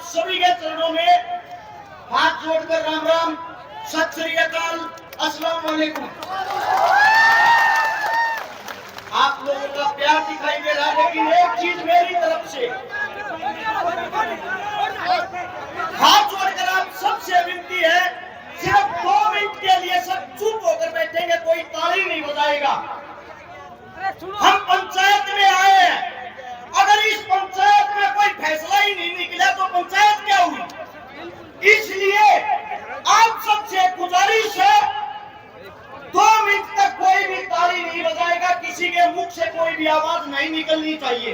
सभी के चरणों में हाथ जोड़कर राम राम, सत श्री अकाल, अस्सलाम वालेकुम। आप लोगों का प्यार दिखाई दे रहा है, लेकिन एक चीज मेरी तरफ से हाथ जोड़कर आप सबसे विनती है, सिर्फ 2 मिनट के लिए सब चुप होकर बैठेंगे, कोई ताली नहीं बजाएगा। हम पंचायत में आए हैं, अगर इस पंचायत में कोई फैसला ही नहीं निकला तो पंचायत क्या हुई? इसलिए आप सबसे गुजारिश है, 2 मिनट तक कोई भी ताली नहीं बजाएगा, किसी के मुख से कोई भी आवाज नहीं निकलनी चाहिए।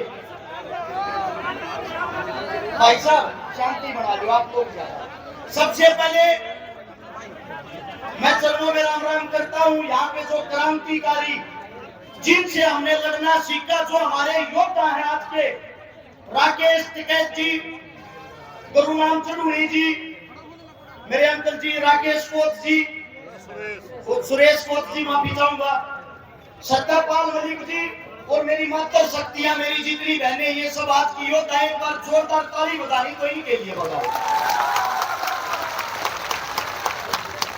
भाई साहब शांति बना लो आप लोग। सबसे पहले मैं चरणों में राम राम करता हूं। यहाँ पे जो क्रांतिकारी जिनसे हमने लड़ना सीखा, जो हमारे योद्धा हैं आज के, राकेश टिकैत जी, गुरुनाम चौधरी जी, मेरे अंकल जी राकेश कोच जी, सुरेश कोच जी, माफी चाहूंगा, सत्तापाल मलिक जी, और मेरी माता शक्तियां, मेरी जितनी बहनें, ये सब आज की योद्धा हैं। एक बार जोरदार ताली बजानी तो इनके लिए बजाओ।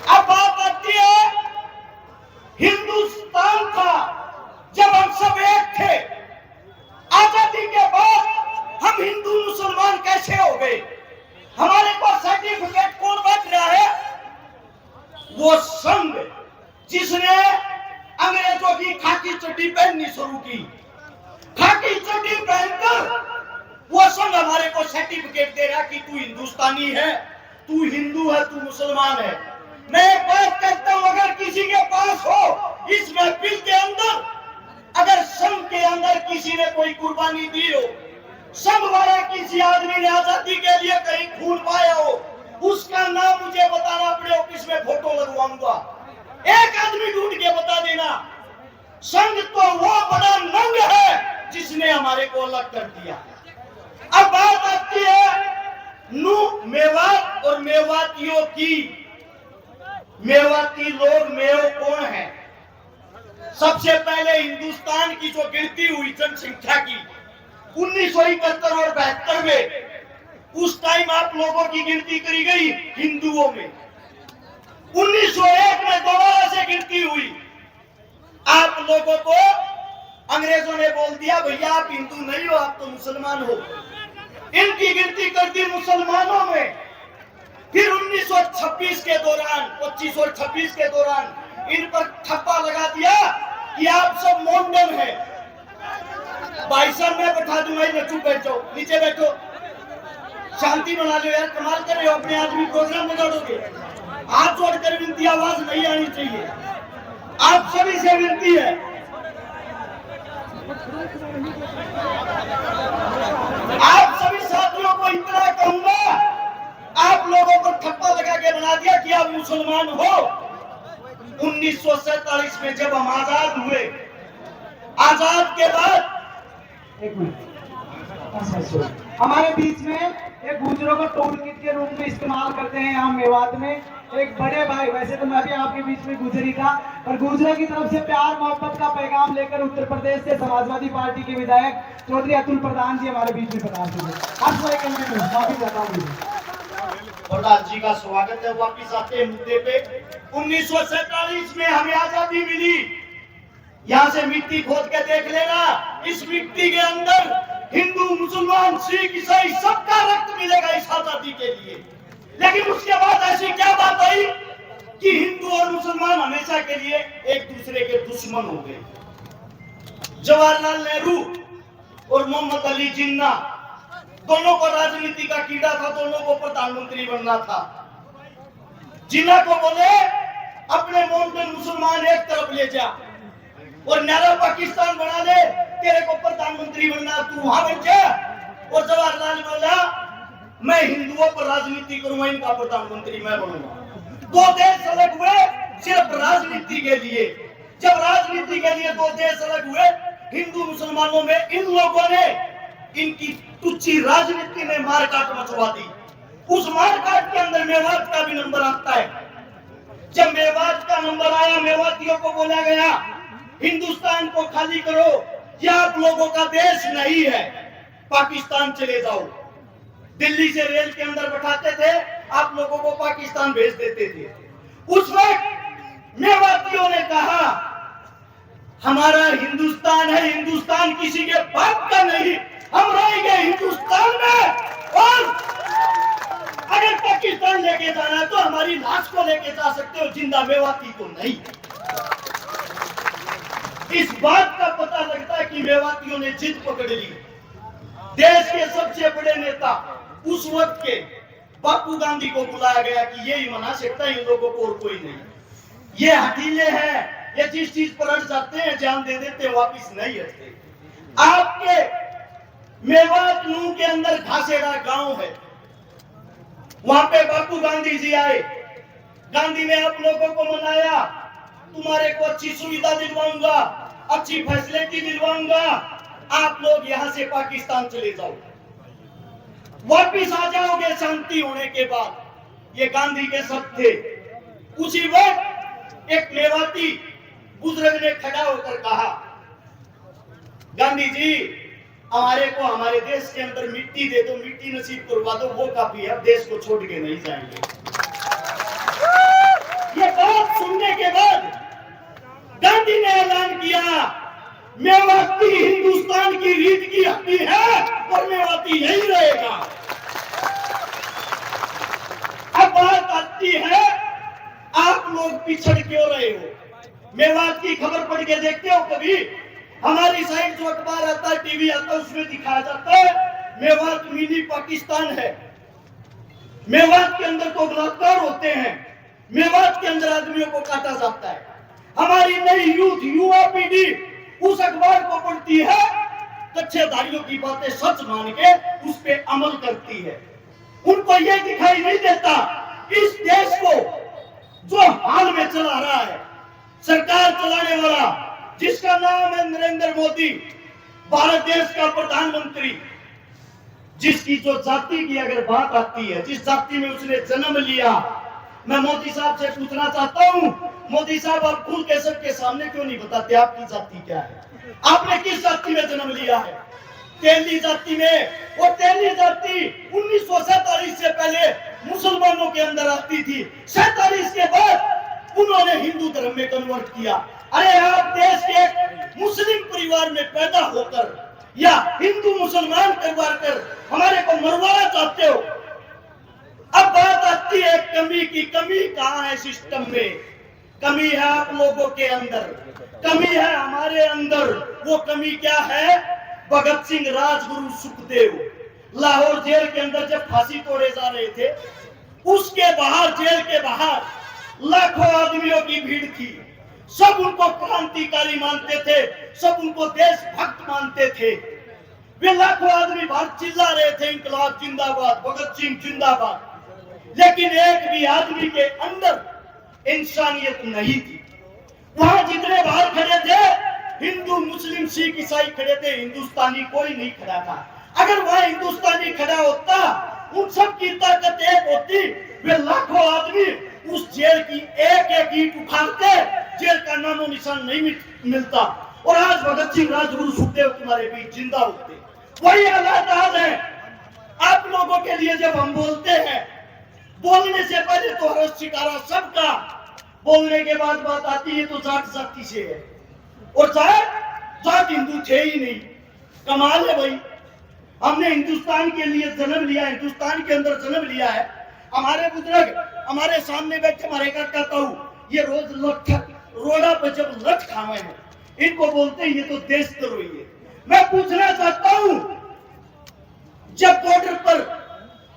अब बात आती है हिंदुस्तान का, जब हम सब एक थे, आजादी के बाद हम हिंदू मुसलमान कैसे हो गए? हमारे पास सर्टिफिकेट कौन बांट रहा है? वो संघ जिसने अंग्रेजों की खाकी चड्डी पहननी शुरू की, खाकी चड्डी पहनकर वो संघ हमारे को सर्टिफिकेट दे रहा कि तू हिंदुस्तानी है, तू हिंदू है, तू मुसलमान है। मैं एक बात करता हूं, अगर किसी के पास हो इस महफिल के अंदर, अगर संघ के अंदर किसी ने कोई कुर्बानी दी हो, संघ वाला किसी आदमी ने आजादी के लिए कहीं खून पाया हो, उसका नाम मुझे बताना पड़े, ऑफिस में फोटो लगवाऊंगा। एक आदमी ढूंढ के बता देना। संघ तो वो बड़ा नंग है जिसने हमारे को अलग कर दिया। अब बात आती है नू मेवात और मेवातियों की। मेवाती लोग मेव कौन है? सबसे पहले हिंदुस्तान की जो गिनती हुई जनसंख्या की 1971 और 72 में, उस टाइम आप लोगों की गिनती करी गई हिंदुओं में। 1901 में दोबारा से गिनती हुई। आप लोगों को अंग्रेजों ने बोल दिया, भैया आप हिंदू नहीं हो, आप तो मुसलमान हो। इनकी गिनती कर दी मुसलमानों में। फिर 1926 के दौरान, 25 और 26 के दौरान इन पर ठप्पा लगा दिया कि आप सब मोमडन हैं। भाई साहब मैं बैठा दूंगा, इधर चुप बैठ जाओ, नीचे बैठो, शांति बना लो यार, कमाल कर रहे हो, अपने आदमी प्रोग्राम बिगाड़ोगे। हाथ जोड़कर विनती, आवाज नहीं आनी चाहिए, आप सभी से विनती है। आप सभी साथियों को इतना कहूंगा, आप लोगों को ठप्पा लगा के बना दिया कि आप मुसलमान हो। 1947 में जब हम आजाद हुए, आजाद के बाद हमारे बीच में एक गुजरों को टोल किट के रूप में इस्तेमाल करते हैं यहाँ मेवात में। एक बड़े भाई, वैसे तो मैं भी आपके बीच में गुजरी था, पर गुजरों की तरफ से प्यार मोहब्बत का पैगाम लेकर उत्तर प्रदेश से समाजवादी पार्टी के विधायक चौधरी अतुल प्रधान जी हमारे बीच में प्रकाश हुए। माफी चाहता हूँ। प्रधान जी का स्वागत है। वापिस आते हैं मुद्दे पे। 1947 में हमें आजादी मिली। यहाँ से मिट्टी खोद के देख लेना, इस मिट्टी के अंदर हिंदू, मुसलमान, सिख, ईसाई सबका रक्त मिलेगा इस आजादी के लिए। लेकिन उसके बाद ऐसी क्या बात आई कि हिंदू और मुसलमान हमेशा के लिए एक दूसरे के दुश्मन हो गए। जवाहरलाल नेहरू और मोहम्मद अली जिन्ना, दोनों को राजनीति का कीड़ा था, दोनों को प्रधानमंत्री बनना था। जिन्ना को बोले अपने मोमडन मुसलमान एक तरफ ले जा और नया पाकिस्तान बना ले, तेरे को प्रधानमंत्री बनना, तू वहां बन जा। और जवाहरलाल बोला मैं हिंदुओं पर राजनीति करूंगा, इनका प्रधानमंत्री मैं बनूंगा। 2 देश अलग हुए सिर्फ राजनीति के लिए। जब राजनीति के लिए 2 देश अलग हुए, हिंदू मुसलमानों में इन लोगों ने इनकी तुच्छी राजनीति में मारकाट मचवा दी। उस मारकाट के अंदर मेवात का भी नंबर आता है। जब मेवात का नंबर आया, मेवातियों को बोला गया हिंदुस्तान को खाली करो, यह आप लोगों का देश नहीं है, पाकिस्तान चले जाओ। दिल्ली से रेल के अंदर बैठाते थे, आप लोगों को पाकिस्तान भेज देते थे। उस वक्त मेवातियों ने कहा हमारा हिंदुस्तान है, हिंदुस्तान किसी के बाप का नहीं, हम रहेंगे हिंदुस्तान में, और अगर पाकिस्तान लेके जाना तो हमारी लाश को लेके जा सकते हो, जिंदा मेवाती को नहीं। इस बात का पता लगता है कि मेवातियों ने जिद पकड़ ली। देश के सबसे बड़े नेता उस वक्त के बापू गांधी को बुलाया गया कि ये ही मना सकता है इन लोगों को, और कोई नहीं। ये हठीले हैं, ये जिस चीज पर अड़ जाते हैं जान दे देते, वापिस नहीं हटते। आपके मेवात नूह के अंदर घासेड़ा गांव है, वहां पे बापू गांधी जी आए। गांधी ने आप लोगों को मनाया, तुम्हारे को अच्छी सुविधा दिलवाऊंगा, अच्छी फैसिलिटी दिलवाऊंगा, आप लोग यहां से पाकिस्तान चले जाओ, वापिस आ जाओगे शांति होने के बाद। ये गांधी के शब्द थे। उसी वक्त एक मेवाती बुजुर्ग ने खड़ा होकर कहा, गांधी जी हमारे को हमारे देश के अंदर मिट्टी दे दो, मिट्टी नसीब करवा दो, वो काफी है, देश को छोड़ के नहीं जाएंगे। ये बात सुनने के बाद गांधी ने ऐलान किया, मेवाती हिंदुस्तान की रीत की हड्डी है और मेवाती यही रहेगा। अब बात आती है, आप लोग पिछड़ क्यों रहे हो? मेवात की खबर पढ़ के देखते हो कभी? हमारी साइड जो अखबार आता है, टीवी आता है, उसमें दिखाया जाता है मेवात मिनी पाकिस्तान है, मेवात के अंदर को बलात्कार होते हैं, मेवात के अंदर आदमियों को काटा जाता है। हमारी नई यूथ, युवा पीढ़ी उस अखबार को पढ़ती है, कच्चेदारियों की बातें सच मान के उस पे अमल करती है। उनको यह दिखाई नहीं देता इस देश को जो हाल में चला रहा है, सरकार चलाने वाला जिसका नाम है नरेंद्र मोदी, भारत देश का प्रधानमंत्री, जिसकी जो जाति की अगर बात आती है, जिस जाति में उसने जन्म लिया, मैं मोदी साहब से पूछना चाहता हूं, मोदी साहब आप खुल के सबके सामने क्यों नहीं बताते आपकी जाति क्या है? आपने किस जाति में जन्म लिया है? तेली जाति में। और तेली जाति 1947 से पहले मुसलमानों के अंदर आती थी, 47 के बाद उन्होंने हिंदू धर्म में कन्वर्ट किया। अरे आप देश के एक मुस्लिम परिवार में पैदा होकर या हिंदू मुसलमान करवा कर हमारे को मरवाना चाहते हो। अब बात आती है कमी की। कमी कहाँ है सिस्टम में? कमी है आप लोगों के अंदर, कमी है हमारे अंदर। वो कमी क्या है? भगत सिंह, राजगुरु, सुखदेव लाहौर जेल के अंदर जब फांसी तोड़े जा रहे थे, उसके बाहर, जेल के बाहर लाखों आदमियों की भीड़ थी। सब उनको क्रांतिकारी मानते थे, सब उनको देशभक्त मानते थे। वे लाखों आदमी बाहर चिल्ला रहे थे, इंकलाब जिंदाबाद, भगत सिंह जिंदाबाद। लेकिन एक भी आदमी के अंदर इंसानियत नहीं थी। वहां जितने बाहर खड़े थे, हिंदू, मुस्लिम, सिख, ईसाई खड़े थे, हिंदुस्तानी कोई नहीं खड़ा था। अगर वहां हिंदुस्तानी खड़ा होता, उन सब की ताकत एक होती, वे लाखों आदमी उस जेल की एक एक ईंट उखाड़ते, जेल का नामो निशान नहीं मिलता, और आज भगत सिंह, राजगुरु, सुखदेव तुम्हारे बीच जिंदा होते। वही हालात आज है आप लोगों के लिए। जब हम बोलते हैं, बोलने से पहले तो हर्ष शिकारा सबका, बोलने के बाद बात आती है तो जाट जाति से है, और जाट हिंदू थे ही नहीं। कमाल है भाई, हमने हिंदुस्तान के लिए जन्म लिया, हिंदुस्तान के अंदर जन्म लिया है। हमारे बुजुर्ग हमारे सामने बैठे, हमारे काका ताऊ, ये रोज लठ रोड़ा पर जब लठ खावे हैं, इनको बोलते हैं ये तो देशद्रोही है। मैं पूछना चाहता हूं, जब बॉर्डर पर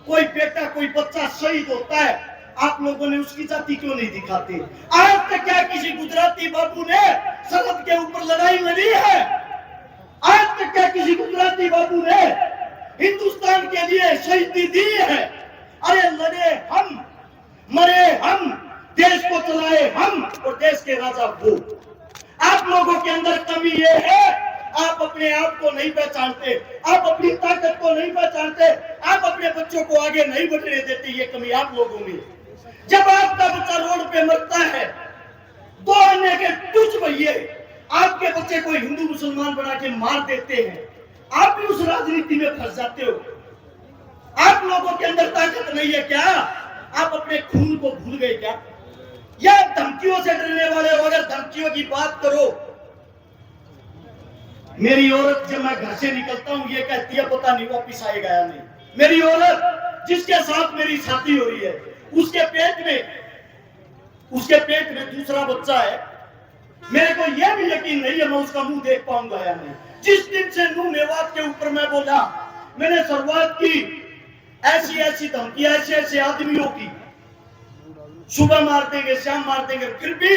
कोई बेटा, कोई बच्चा शहीद होता है, आप लोगों ने उसकी जाति क्यों नहीं दिखाते? आज तक क्या किसी गुजराती बाबू ने सरहद के ऊपर लड़ाई लड़ी है? आज तक क्या किसी गुजराती बाबू ने हिंदुस्तान के लिए शहीदी दी है? अरे लड़े हम, मरे हम, देश को चलाए हम, और देश के राजा वो। आप लोगों के अंदर कमी ये है, आप अपने आप को नहीं पहचानते, आप अपनी ताकत को नहीं पहचानते, आप अपने बच्चों को आगे नहीं बढ़ने देते। ये कमी आप लोगों में। जब आपका बच्चा रोड पे मरता है, 2 अन्य के तुच्छ भैये आपके बच्चे को हिंदू मुसलमान बना के मार देते हैं, आप भी उस राजनीति में फंस जाते हो। आप आप लोगों के अंदर ताकत नहीं है क्या? आप अपने खून को भूल गए क्या? या धमकियों से डरने वाले हो? अगर धमकियों की बात करो, मेरी औरत जब मैं घर से निकलता हूं ये कहती है पता नहीं वापिस आएगा या नहीं। मेरी औरत जिसके साथ मेरी शादी हो रही है उसके पेट में दूसरा बच्चा है, मेरे को यह भी यकीन नहीं है मैं उसका मुंह देख पाऊंगा या नहीं। जिस दिन से नूह मेवात के ऊपर मैं बोला, मैंने शुरुआत की ऐसी धमकी ऐसे आदमियों की, सुबह मार देंगे शाम मार देंगे, फिर भी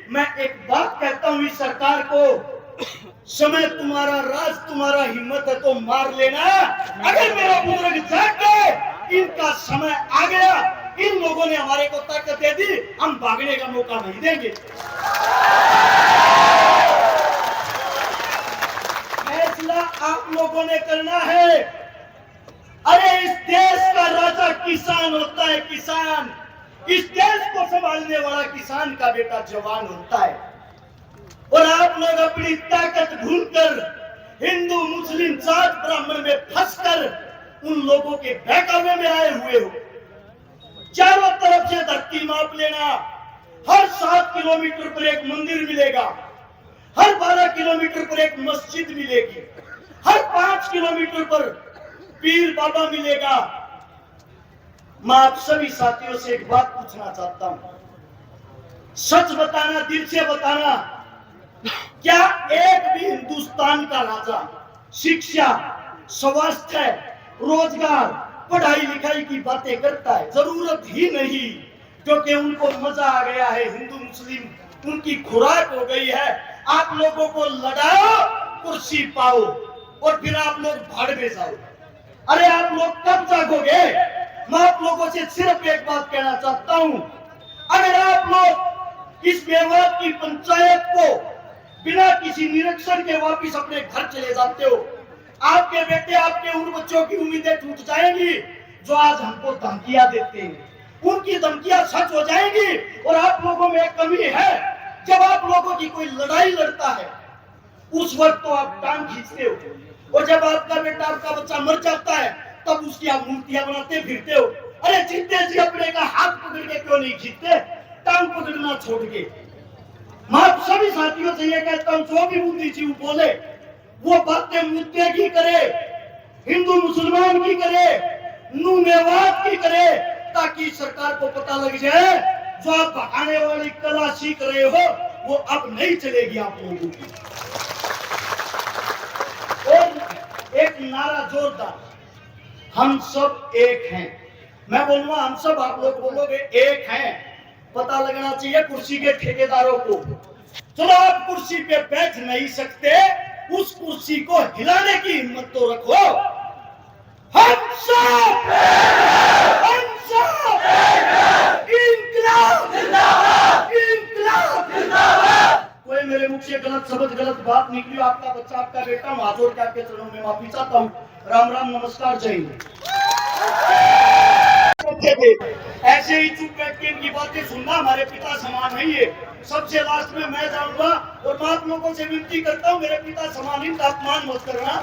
मैं एक बात कहता हूं इस सरकार को, समय तुम्हारा राज तुम्हारा हिम्मत है तो मार लेना। अगर मेरा बुजुर्ग जाग गए, इनका समय आ गया, इन लोगों ने हमारे को ताकत दे दी, हम भागने का मौका नहीं देंगे। फैसला आप लोगों ने करना है। अरे इस देश का राजा किसान होता है, किसान। इस देश को संभालने वाला किसान का बेटा जवान होता है। और आप लोग अपनी ताकत भूलकर हिंदू मुस्लिम जात ब्राह्मण में फंसकर उन लोगों के बहकावे में आए हुए हो। चारों तरफ से धरती माप लेना, हर 7 किलोमीटर पर एक मंदिर मिलेगा, हर 12 किलोमीटर पर एक मस्जिद मिलेगी, हर 5 किलोमीटर पर पीर बाबा मिलेगा। मैं आप सभी साथियों से एक बात पूछना चाहता हूं, सच बताना, दिल से बताना, क्या एक भी हिंदुस्तान का राजा शिक्षा, स्वास्थ्य, रोजगार, पढ़ाई लिखाई की बातें करता है? जरूरत ही नहीं, क्योंकि उनको मजा आ गया है। हिंदू मुस्लिम उनकी खुराक हो गई है। आप लोगों को लड़ाओ, कुर्सी पाओ और फिर आप लोग भाड़ में जाओ। अरे आप लोग कब जागोगे? मैं आप लोगों से सिर्फ एक बात कहना चाहता हूं, अगर आप लोग इस मेवात की पंचायत को बिना किसी निरीक्षण के वापिस अपने घर चले जाते हो, आपके बेटे आपके उन बच्चों की उम्मीदें टूट जाएंगी जो आज हमको धमकियां देते हैं। उनकी धमकियां सच हो जाएंगी। और आप लोगों में एक कमी है, जब आप लोगों की कोई लड़ाई लड़ता है उस वक्त तो आप टांग खींचते हो, और जब आपका बेटा आपका बच्चा मर जाता है तब उसकी आप मूर्तियां बनाते फिरते हो। अरे जितने जी अपने का हाथ पकड़ के क्यों नहीं खींचते, टांग पकड़ना छोड़ के? मैं आप सभी साथियों से यह कहता हूं, जो भी बुद्धिजीवी बोले वो बातें मुद्दे की करे, हिंदू मुसलमान की करे, नूह मेवात की करे, ताकि सरकार को पता लग जाए जो आप भगाने वाली कला सीख रहे हो वो अब नहीं चलेगी आप लोगों की। और एक नारा जोरदार, हम सब एक हैं। मैं बोलूंगा हम सब, आप लोग बोलोगे एक हैं। पता लगना चाहिए कुर्सी के ठेकेदारों को। चलो आप कुर्सी पे बैठ नहीं सकते, उस कुर्सी को हिलाने की हिम्मत तो रखो। हम सब इंकलाब जिंदाबाद, इंकलाब जिंदाबाद। कोई मेरे मुख से गलत शब्द गलत बात निकली, आपका बच्चा आपका बेटा, मैं हाथ जोड़ के आपके चरणों में माफी चाहता हूँ। राम राम, नमस्कार, जय हिंद। ऐसे ही चुप बैठ के इनकी बातें सुनना हमारे पिता समान नहीं है। सबसे लास्ट में मैं जाऊंगा और मैं आप लोगों से विनती करता हूँ, मेरे पिता समान इनका अपमान मत करना।